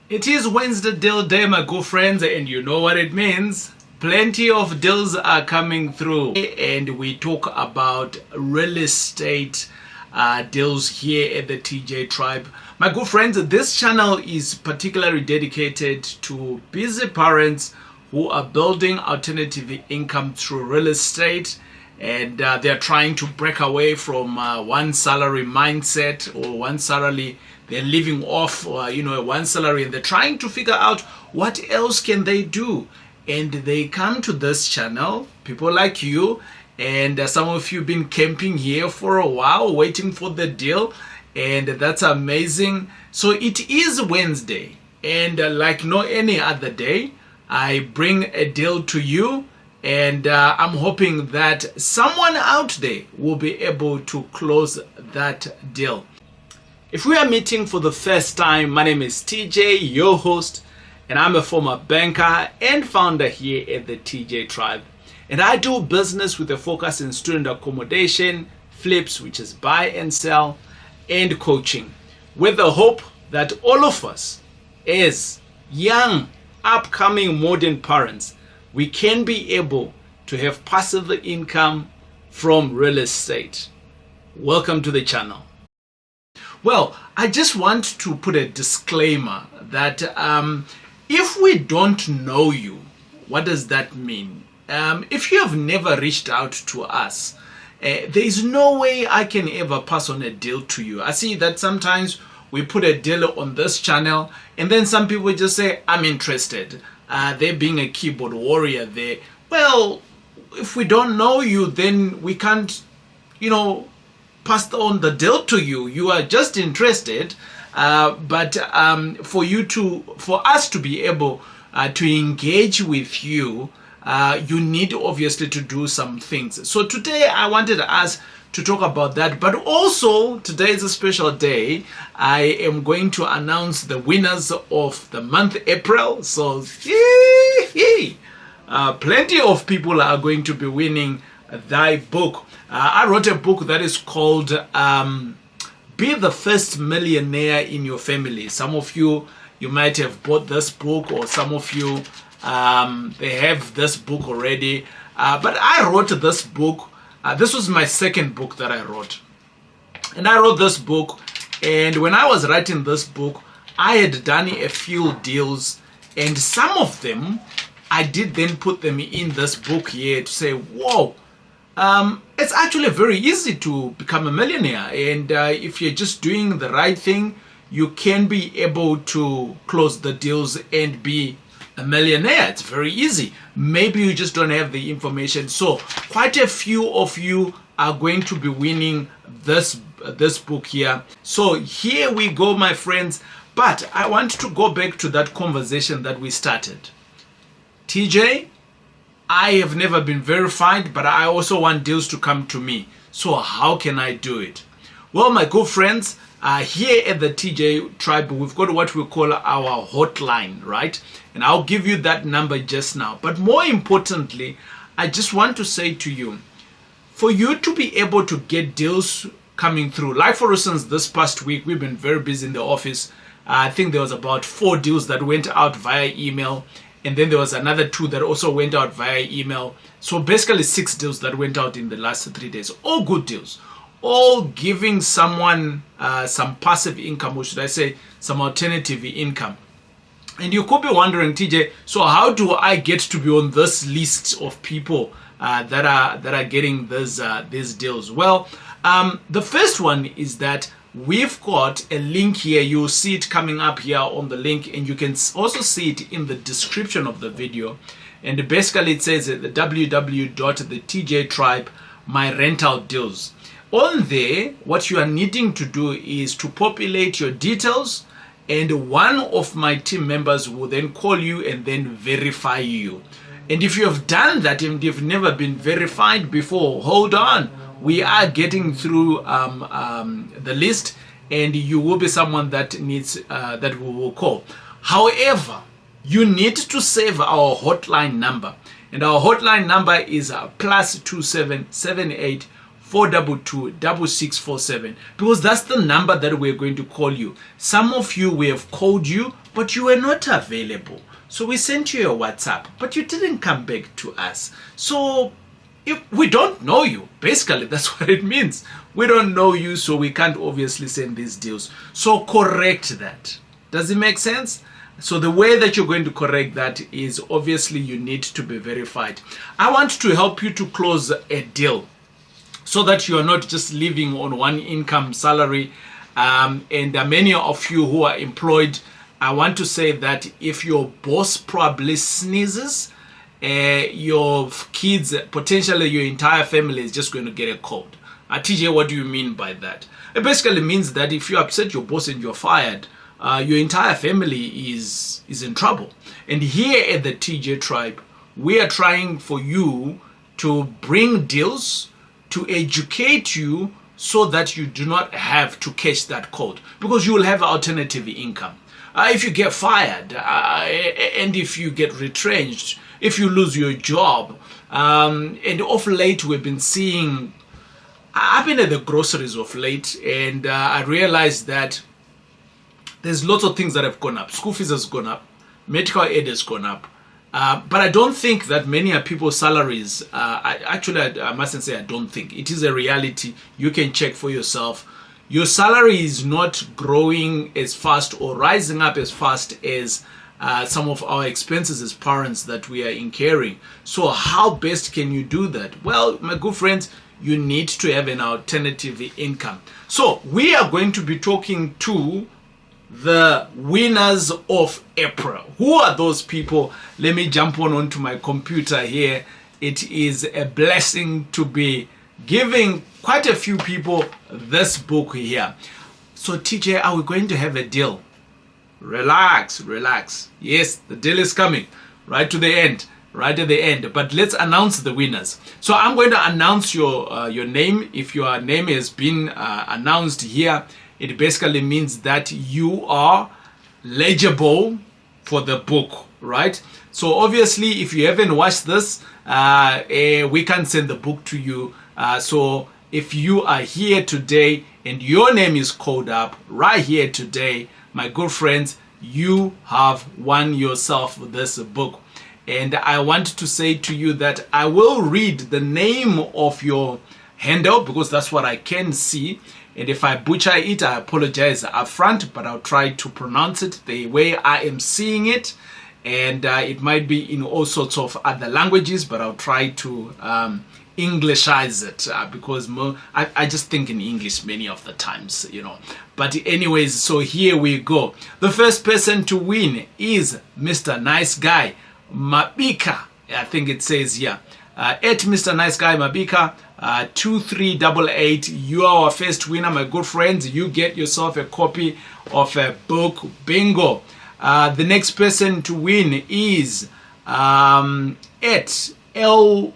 It is Wednesday deal day, my good friends, and you know what it means. Plenty of deals are coming through, and we talk about real estate deals here at the TJ Tribe. My good friends, this channel is particularly dedicated to busy parents who are building alternative income through real estate, and they're trying to break away from one salary mindset or one salary. They're living off one salary, and they're trying to figure out what else can they do. And they come to this channel, people like you, and some of you have been camping here for a while waiting for the deal, and that's amazing. So it is Wednesday, and like no any other day, I bring a deal to you, and I'm hoping that someone out there will be able to close that deal. If we are meeting for the first time, my name is TJ, your host, and I'm a former banker and founder here at the TJ Tribe. And I do business with a focus in student accommodation, flips, which is buy and sell, and coaching, with the hope that all of us, as young, upcoming modern parents, we can be able to have passive income from real estate. Welcome to the channel. Well, I just want to put a disclaimer that if we don't know you, what does that mean? If you have never reached out to us, there is no way I can ever pass on a deal to you. I see that sometimes we put a deal on this channel, and then some people just say, I'm interested. They're being a keyboard warrior there. Well, if we don't know you, then we can't, passed on the deal to you. You are just interested, but for us to be able to engage with you, you need obviously to do some things. So today I wanted us to talk about that, but also today is a special day. I am going to announce the winners of the month April. So plenty of people are going to be winning thy book. I wrote a book that is called Be the First Millionaire in Your Family. Some of you might have bought this book, or some of you, they have this book already. But I wrote this book. This was my second book that I wrote. And I wrote this book, and when I was writing this book, I had done a few deals, and some of them, I did then put them in this book here to say, whoa, it's actually very easy to become a millionaire, and if you're just doing the right thing, you can be able to close the deals and be a millionaire. It's very easy. Maybe you just don't have the information. So quite a few of you are going to be winning this book here. So here we go, my friends. But I want to go back to that conversation that we started. TJ, I have never been verified, but I also want deals to come to me. So how can I do it? Well, my good friends, here at the TJ Tribe, we've got what we call our hotline, right? And I'll give you that number just now. But more importantly, I just want to say to you, for you to be able to get deals coming through, like for instance, this past week, we've been very busy in the office. I think there was about 4 deals that went out via email. And then there was another 2 that also went out via email. So basically 6 deals that went out in the last 3 days. All good deals. All giving someone some passive income, or should I say some alternative income. And you could be wondering, TJ, so how do I get to be on this list of people that are getting these deals? Well, the first one is that we've got a link here. You'll see it coming up here on the link, and you can also see it in the description of the video. And basically it says the www.thetjtribe my rental deals. On there, what you are needing to do is to populate your details, and one of my team members will then call you and then verify you. And if you have done that and you've never been verified before, hold on. We are getting through the list, and you will be someone that needs that we will call. However, you need to save our hotline number, and our hotline number is +2778 422-6647, because that's the number that we're going to call you. Some of you, we have called you, but you were not available. So we sent you a WhatsApp, but you didn't come back to us. So if we don't know you, basically that's what it means. We don't know you, so we can't obviously send these deals. So correct that. Does it make sense? So the way that you're going to correct that is obviously you need to be verified. I want to help you to close a deal so that you are not just living on one income salary. And many of you who are employed, I want to say that if your boss probably sneezes, your kids, potentially your entire family is just going to get a cold. TJ, what do you mean by that? It basically means that if you upset your boss and you're fired, your entire family is in trouble. And here at the TJ Tribe, we are trying for you to bring deals to educate you so that you do not have to catch that cold, because you will have alternative income. If you get fired and if you get retrenched, if you lose your job, and of late we've been seeing, I've been at the groceries of late, and I realized that there's lots of things that have gone up. School fees has gone up, medical aid has gone up, but I don't think that many of people's salaries, I mustn't say I don't think, it is a reality. You can check for yourself. Your salary is not growing as fast or rising up as fast as some of our expenses as parents that we are incurring. So how best can you do that? Well, my good friends, you need to have an alternative income. So we are going to be talking to the winners of April. Who are those people? Let me jump onto my computer here. It is a blessing to be giving quite a few people this book here. So TJ, are we going to have a deal? Relax. Yes, the deal is coming right to the end, right at the end. But let's announce the winners. So I'm going to announce your name. If your name has been announced here, it basically means that you are legible for the book, right? So obviously, if you haven't watched this, we can't send the book to you. So if you are here today and your name is called up right here today, my good friends, you have won yourself this book. And I want to say to you that I will read the name of your handle because that's what I can see. And if I butcher it, I apologize up front, but I'll try to pronounce it the way I am seeing it. And it might be in all sorts of other languages, but I'll try to Englishize it because I just think in English many of the times, you know. But anyways, so here we go. The first person to win is Mr. Nice Guy Mabika. I think it says here. At Mr. Nice Guy Mabika, 2388. You are our first winner, my good friends. You get yourself a copy of a book. Bingo. The next person to win is at L.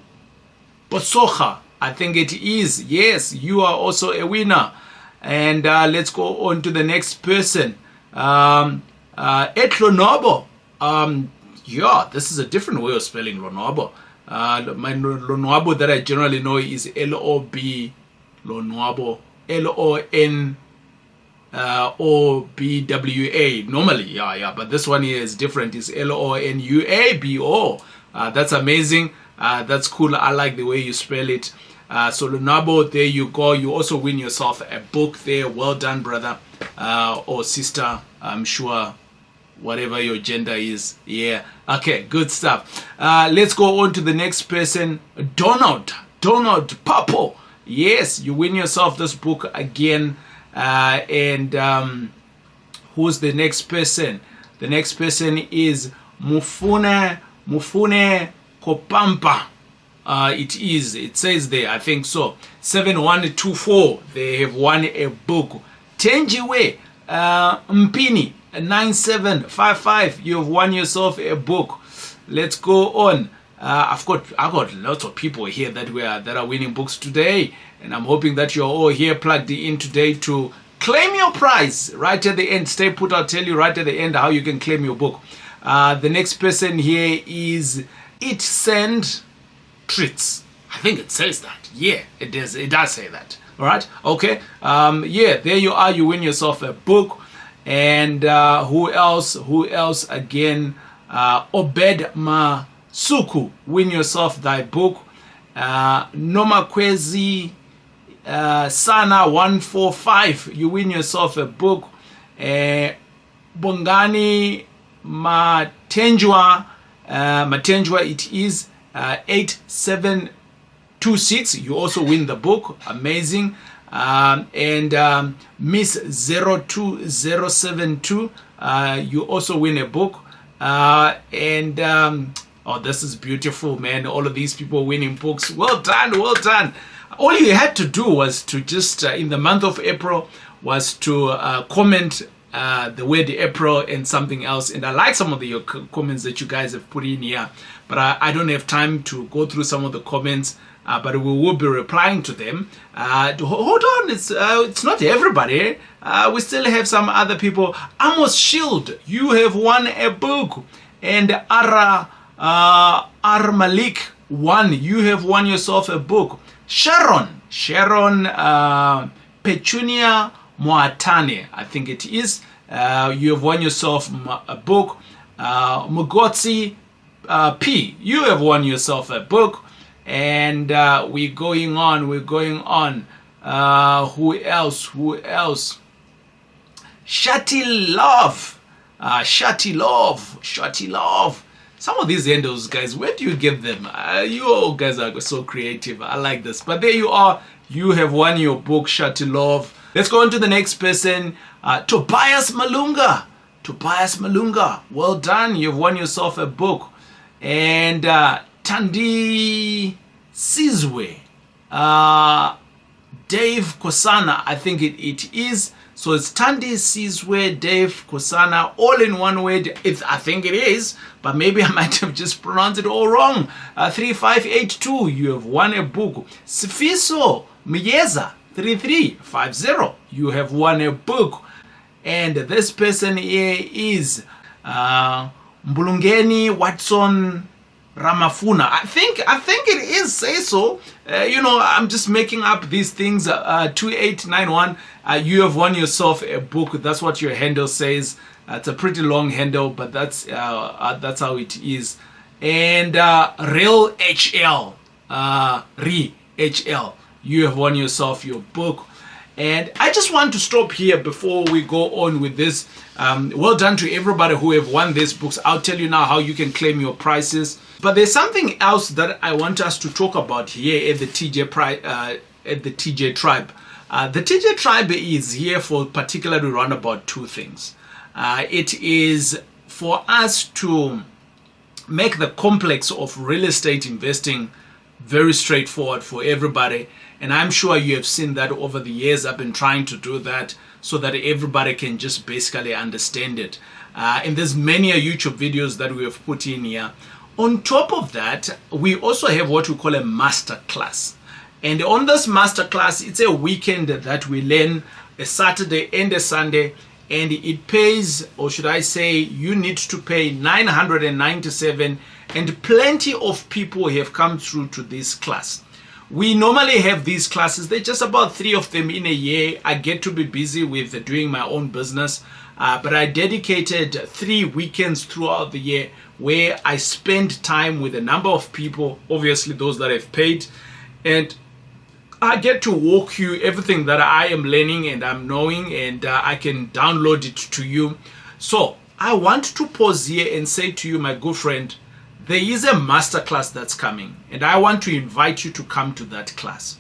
Bosocha, I think it is. Yes, you are also a winner. And let's go on to the next person. Lonobo. Yeah, this is a different way of spelling Lonobo. My Lonobo that I generally know is L-O-B, Lonobo, L-O-N-O-B-W-A. Normally, yeah, but this one here is different. It's L-O-N-U-A-B-O. That's amazing. That's cool. I like the way you spell it. So Lunabo, there you go. You also win yourself a book there. Well done, brother or sister. I'm sure whatever your gender is. Yeah. Okay, good stuff. Let's go on to the next person. Donald Papo. Yes, you win yourself this book again. And who's the next person? The next person is Mufune Kopampa. It says there, I think so. 7124. They have won a book. Tenjiwe Mpini 9755. You have won yourself a book. Let's go on. I've got lots of people here that are winning books today, and I'm hoping that you're all here plugged in today to claim your prize right at the end. Stay put. I'll tell you right at the end how you can claim your book. The next person here is It Send Treats. I think it says that. Yeah, it does. It does say that. All right. Okay. Yeah, there you are. You win yourself a book. And who else? Who else again? Obed Masuku, win yourself thy book. Noma Kwezi Sana 145, you win yourself a book. Bongani Matenjwa, it is 8726, you also win the book. Amazing. And Miss 02072, you also win a book. Oh, this is beautiful, man. All of these people winning books. Well done, well done. All you had to do was to just in the month of April was to comment the word April and something else. And I like some of the comments that you guys have put in here, but I don't have time to go through some of the comments. But we will be replying to them. Hold on, it's not everybody. We still have some other people. Amos Shield, you have won a book. And Ar Malik 1, you have won yourself a book. Sharon Petunia Moatane, I think it is. You have won yourself a book. Mugotsi P, you have won yourself a book. And we're going on. Who else? Shati Love. Some of these handles, guys, where do you get them? You all guys are so creative. I like this. But there you are. You have won your book, Shati Love. Let's go on to the next person. Tobias Malunga. Well done. You've won yourself a book. And Tandi Sizwe, Dave Kosana, I think it is. So it's Tandi Sizwe, Dave Kosana, all in one word. I think it is, but maybe I might have just pronounced it all wrong. 3582, you have won a book. Sifiso Miyeza 3350, you have won a book. And this person here is Mbulungeni Watson Ramafuna. I think it is. Say so. I'm just making up these things. 2891. You have won yourself a book. That's what your handle says. It's a pretty long handle, but that's how it is. And Real HL, you have won yourself your book. And I just want to stop here before we go on with this. Well done to everybody who have won these books. I'll tell you now how you can claim your prizes. But there's something else that I want us to talk about here at the TJ Tribe. The TJ Tribe is here for particularly around about two things. It is for us to make the complex of real estate investing very straightforward for everybody. And I'm sure you have seen that over the years. I've been trying to do that so that everybody can just basically understand it. And there's many YouTube videos that we have put in here. On top of that, we also have what we call a master class. And on this master class, it's a weekend that we learn, a Saturday and a Sunday. And it pays, or should I say, you need to pay $997. And plenty of people have come through to this class. We normally have these classes. They're just about 3 of them in a year. I get to be busy with doing my own business. But I dedicated 3 weekends throughout the year where I spend time with a number of people, obviously those that have paid. And I get to walk you everything that I am learning and I'm knowing, and I can download it to you. So I want to pause here and say to you, my good friend, there is a masterclass that's coming, and I want to invite you to come to that class.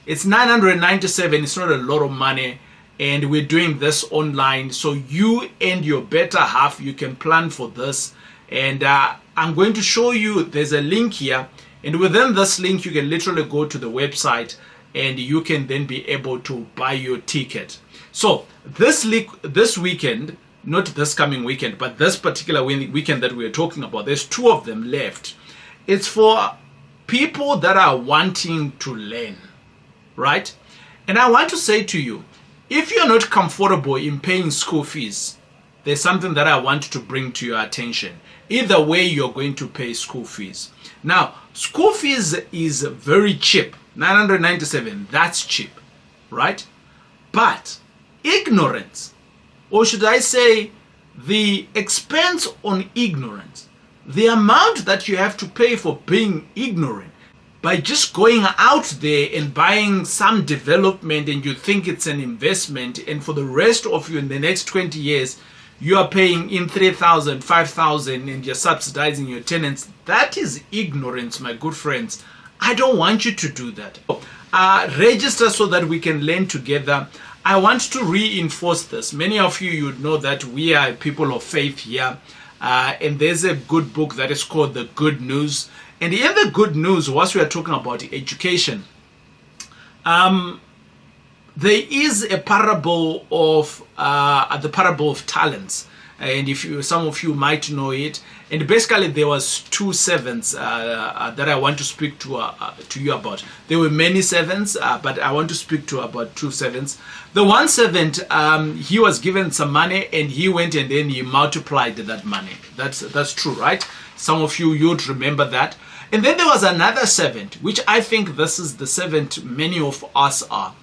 It's $997. It's not a lot of money, and we're doing this online, so you and your better half, you can plan for this. And I'm going to show you, there's a link here, and within this link you can literally go to the website and you can then be able to buy your ticket. So this weekend, not this coming weekend, but this particular weekend that we're talking about, there's 2 of them left. It's for people that are wanting to learn, right? And I want to say to you, if you're not comfortable in paying school fees, there's something that I want to bring to your attention. Either way, you're going to pay school fees. Now, school fees is very cheap. $997, that's cheap, right? But ignorance or should I say the expense on ignorance, the amount that you have to pay for being ignorant by just going out there and buying some development and you think it's an investment, and for the rest of you in the next 20 years you are paying in 3,000, 5,000 and you're subsidizing your tenants. That is ignorance, my good friends. I don't want you to do that. Register so that we can learn together. I want to reinforce this. Many of you would know that we are people of faith here, and there's a good book that is called The Good News. And in the good news, whilst we are talking about education, there is a parable of the parable of talents, and some of you might know it. And basically, there was two servants that I want to speak to you about. There were many servants, but I want to speak to about two servants. The one servant, he was given some money, and he went and then he multiplied that money. That's true, right? Some of you would remember that. And then there was another servant, which I think this is the servant many of us are.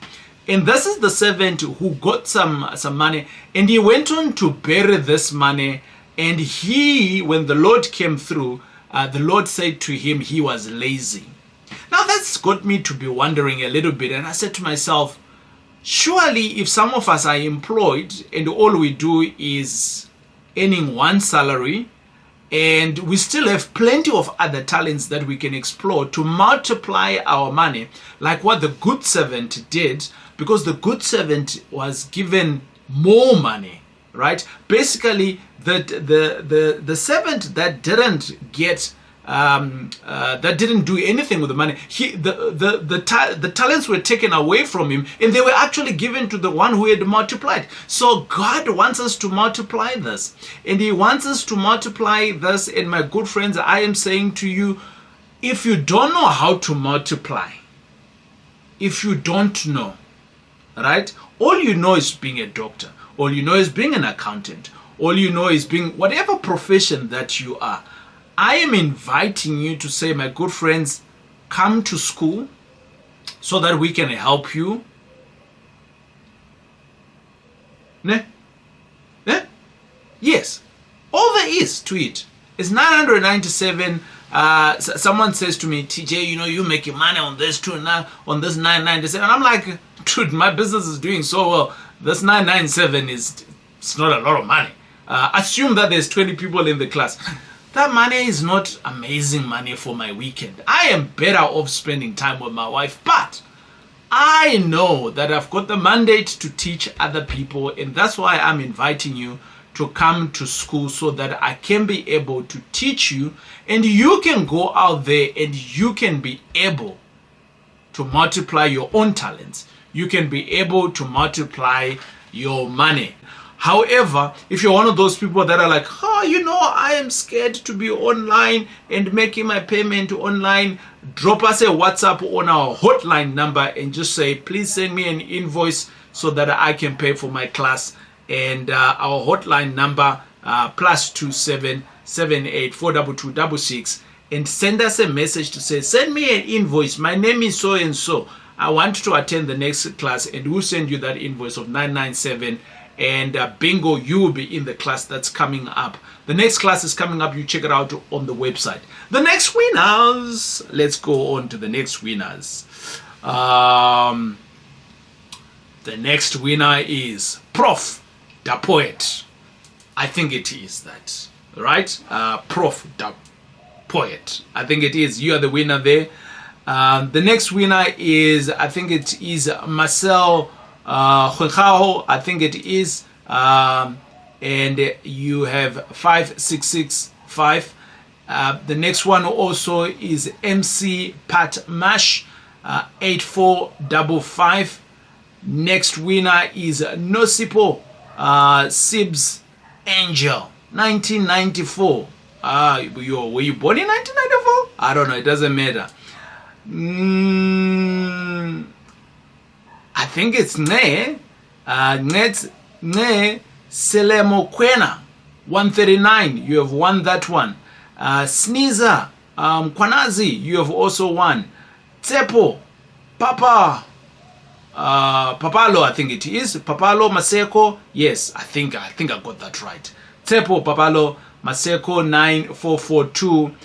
And this is the servant who got some money, and he went on to bury this money. And when the Lord came through, the Lord said to him, he was lazy. Now that's got me to be wondering a little bit. And I said to myself, surely if some of us are employed and all we do is earning one salary, and we still have plenty of other talents that we can explore to multiply our money, like what the good servant did, because the good servant was given more money, right? Basically, the servant that didn't get that didn't do anything with the money, the talents were taken away from him, and they were actually given to the one who had multiplied. So God wants us to multiply this, and he wants us to multiply this. And my good friends, I am saying to you, if you don't know how to multiply, if you don't know, right, all you know is being a doctor, all you know is being an accountant, all you know is being whatever profession that you are, I am inviting you to say, my good friends, come to school so that we can help you. Ne? Ne? Yes. All there is to it is 997. Someone says to me, TJ, you're making money on this too now, on this 997. I'm like, dude, my business is doing so well. This 997 it's not a lot of money. Assume that there's 20 people in the class. That money is not amazing money for my weekend. I am better off spending time with my wife, but I know that I've got the mandate to teach other people, and that's why I'm inviting you to come to school so that I can be able to teach you, and you can go out there and you can be able to multiply your own talents. You can be able to multiply your money. However, if you're one of those people that are like, I am scared to be online and making my payment online, drop us a WhatsApp on our hotline number and just say, please send me an invoice so that I can pay for my class. And our hotline number, +27 78 42266, and send us a message to say, send me an invoice. My name is so and so. I want to attend the next class, and we'll send you that invoice of 997. And bingo, you will be in the class that's coming up. The next class is coming up. You check it out on the website. The next winners. Let's go on to the next winners. The next winner is Prof. Da Poet. I think it is that, right? Prof. Da Poet. I think it is. You are the winner there. The next winner is, I think it is Marcel I think it is, and you have 5665. The next one also is MC Pat Mash, 8455. Next winner is Nosipo Sibs Angel, 1994. Were you born in 1994? I don't know, it doesn't matter. I think it's Ne Selemo Kwena, 139. You have won that one. Sneezer Kwanazi, you have also won. Tsepo Papa Papalo, I think it is. Papalo Maseko. Yes, I think I got that right. Tepo Papalo Maseko 9442.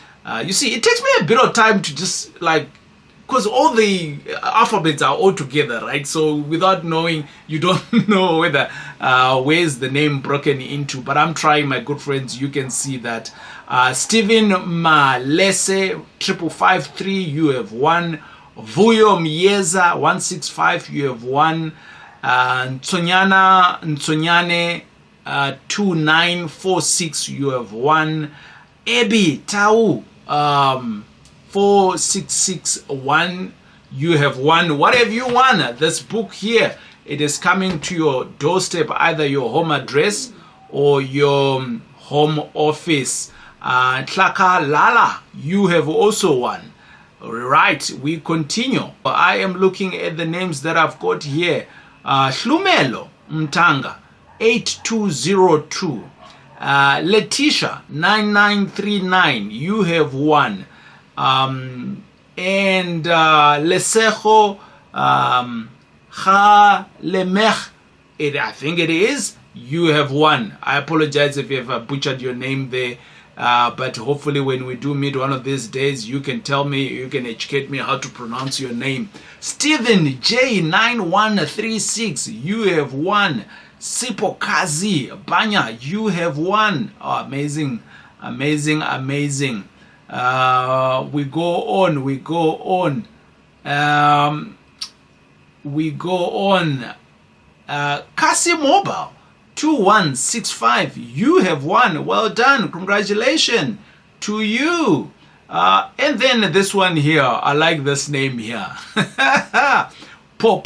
You see, it takes me a bit of time to just like, because all the alphabets are all together, right? So without knowing, you don't know whether where's the name broken into. But I'm trying, my good friends. You can see that. Stephen Malese 5553, you have won. Vuyo Mieza 165, you have won. Nsonyane 2946, you have won. Ebi Tau 4661, you have won. What have you won? This book here, it is coming to your doorstep, either your home address or your home office. Tlaka Lala, you have also won. Right, we continue. I am looking at the names that I've got here. Hlumelo Mtanga 8202. Letitia 9939, you have won. And Lesejo Khalemech, I think it is, you have won. I apologize if you have butchered your name there. But hopefully when we do meet one of these days, you can tell me, you can educate me how to pronounce your name. Stephen J9136, you have won. Sipo Kazi Banya, you have won. Oh, amazing, amazing, amazing. We go on. Kasi Mobile 2165, you have won. Well done, congratulations to you. And then this one here, I like this name here. Po.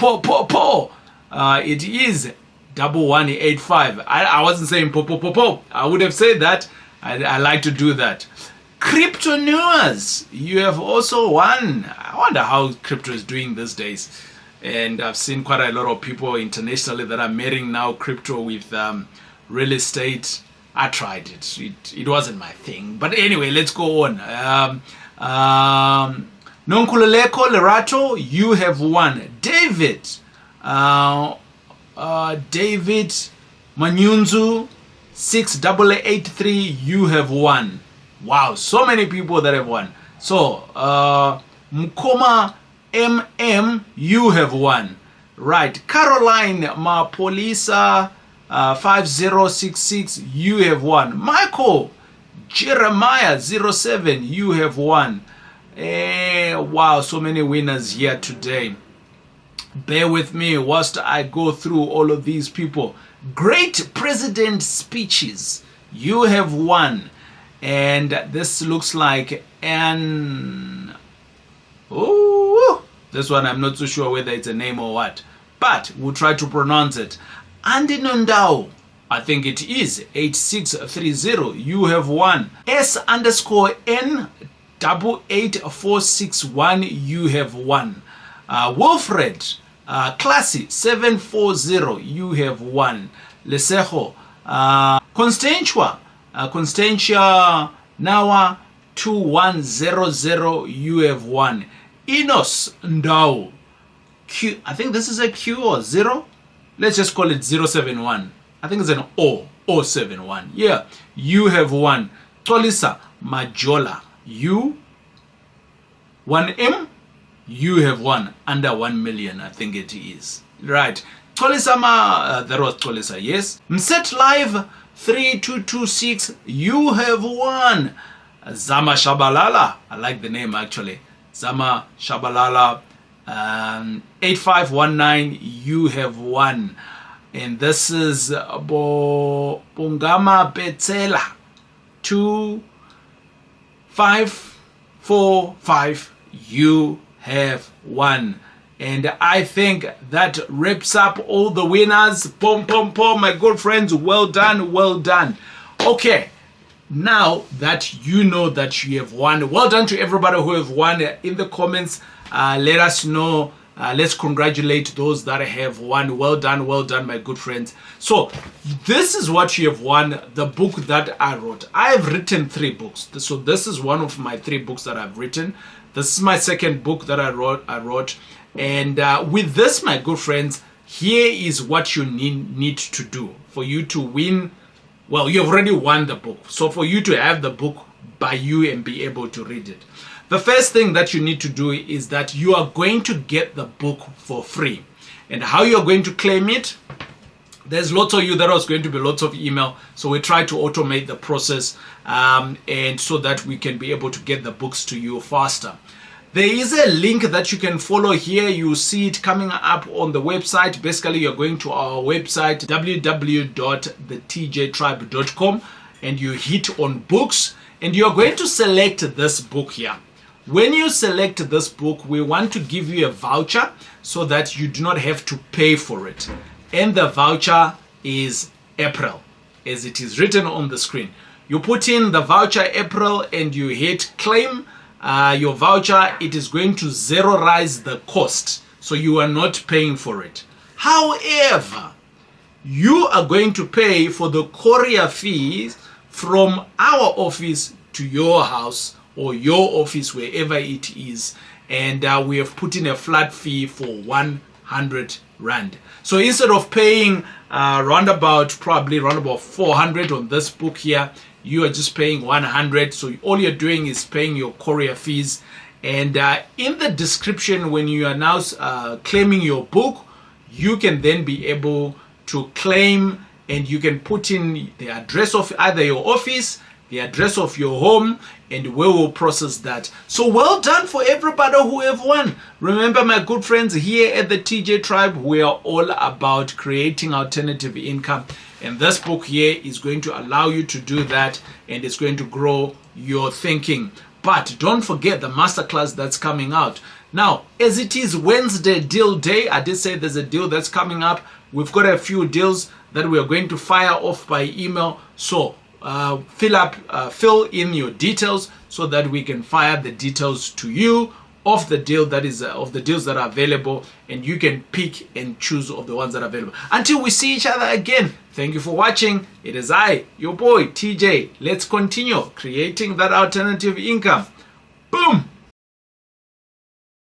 It is 1185. I wasn't saying po. I would have said that. I like to do that. Crypto News, you have also won. I wonder how crypto is doing these days. And I've seen quite a lot of people internationally that are marrying now crypto with real estate. I tried it. It wasn't my thing. But anyway, let's go on. Nonkululeko Lerato, you have won. David Manyunzu 6883, you have won. Wow, so many people that have won. So Mkoma MM, you have won. Right, Caroline Mapolisa 5066, you have won. Michael Jeremiah 07, you have won. Wow, so many winners here today. Bear with me whilst I go through all of these people. Great President Speeches, you have won. And this looks like an... Oh, this one I'm not so sure whether it's a name or what, but we'll try to pronounce it. Andy Nondao, I think it is 8630, you have won. S_N 88461, you have won. Wilfred Classy 740, you have won. Lesejo Constantia Nawa 2100, you have won. Enos Ndao Q, I think this is a Q or 0. Let's just call it 071. I think it's an O71. Yeah, you have won. Tolisa Majola, you 1M, you have won under 1 million, I think it is. Right. Tolisama, that was Tolisa, yes. Mset Live 3226, you have won. Zama Shabalala, I like the name actually. Zama Shabalala 8519, you have won. And this is Bongama Betsela 2545, you have won. And I think that wraps up all the winners. Pom, my good friends. Well done, well done. Okay, now that you know that you have won, well done to everybody who have won. In the comments, let us know. Let's congratulate those that have won. Well done, my good friends. So this is what you have won, the book that I wrote. I have written 3 books. So this is one of my 3 books that I've written. This is my second book that I wrote. And with this, my good friends, here is what you need to do for you to win. Well, you've already won the book. So for you to have the book by you and be able to read it, the first thing that you need to do is that you are going to get the book for free. And how you're going to claim it, there's lots of you that was going to be lots of email. So we try to automate the process and so that we can be able to get the books to you faster. There is a link that you can follow here. You see it coming up on the website. Basically, you're going to our website, www.thetjtribe.com, and you hit on books, and you're going to select this book here. When you select this book, we want to give you a voucher so that you do not have to pay for it. And the voucher is April, as it is written on the screen. You put in the voucher April and you hit claim. Your voucher, it is going to zeroize the cost, so you are not paying for it. However, you are going to pay for the courier fees from our office to your house or your office, wherever it is, and we have put in a flat fee for 100 Rand. So instead of paying probably around about 400 on this book here, you are just paying 100. So all you're doing is paying your courier fees. And in the description, when you are now claiming your book, you can then be able to claim, and you can put in the address of either your office, the address of your home, and we will process that. So well done for everybody who have won. Remember, my good friends, here at the TJ Tribe, we are all about creating alternative income. And this book here is going to allow you to do that, and it's going to grow your thinking. But don't forget the masterclass that's coming out. Now, as it is Wednesday deal day, I did say there's a deal that's coming up. We've got a few deals that we are going to fire off by email. So fill in your details so that we can fire the details to you of the deal that is of the deals that are available, and you can pick and choose of the ones that are available. Until we see each other again, thank you for watching. It is I, your boy TJ. Let's continue creating that alternative income. Boom.